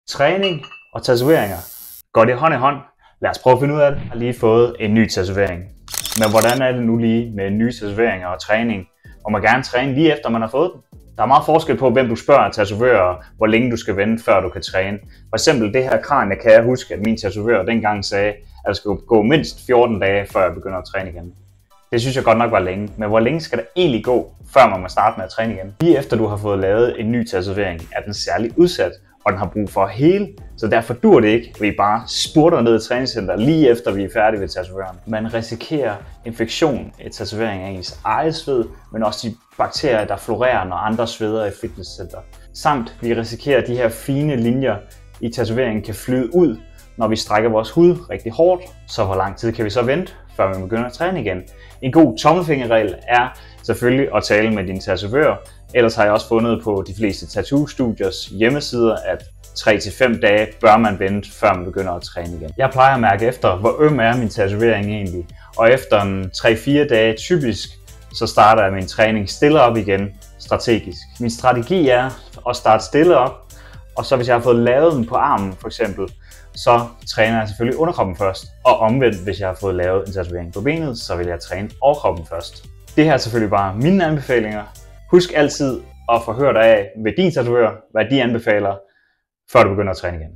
Træning og tatoveringer. Går det hånd i hånd? Lad os prøve at finde ud af det. Jeg har lige fået en ny tatovering. Men hvordan er det nu lige med nye tatoveringer og træning? Og man gerne træne lige efter man har fået den? Der er meget forskel på, hvem du spørger tatovører, hvor længe du skal vente, før du kan træne. For eksempel det her kranie kan jeg huske, at min tatovør dengang sagde, at der skulle gå mindst 14 dage, før jeg begynder at træne igen. Det synes jeg godt nok var længe, men hvor længe skal der egentlig gå, før man må starte med at træne igen? Lige efter du har fået lavet en ny tatovering, er den særligt udsat, og den har brug for at hele, så derfor dur det ikke, at vi bare spurter ned i træningscenter lige efter vi er færdige ved tatovøren. Man risikerer infektion i tatovering af ens eget sved, men også de bakterier, der florerer, når andre sveder i fitnesscenter. Samt vi risikerer, at de her fine linjer i tatoveringen kan flyde ud, når vi strækker vores hud rigtig hårdt. Så hvor lang tid kan vi så vente, før vi begynder at træne igen? En god tommelfingerregel er selvfølgelig at tale med din tatovør. Ellers har jeg også fundet på de fleste tattoo-studiers hjemmesider, at 3-5 dage bør man vente, før man begynder at træne igen. Jeg plejer at mærke efter, hvor øm er min tatovering egentlig. Og efter 3-4 dage typisk, så starter jeg min træning stille op igen, strategisk. Min strategi er at starte stille op, og så hvis jeg har fået lavet den på armen for eksempel, så træner jeg selvfølgelig underkroppen først. Og omvendt, hvis jeg har fået lavet en tatovering på benet, så vil jeg træne overkroppen først. Det her er selvfølgelig bare mine anbefalinger. Husk altid at få hørt af ved din tatovør, hvad de anbefaler, før du begynder at træne igen.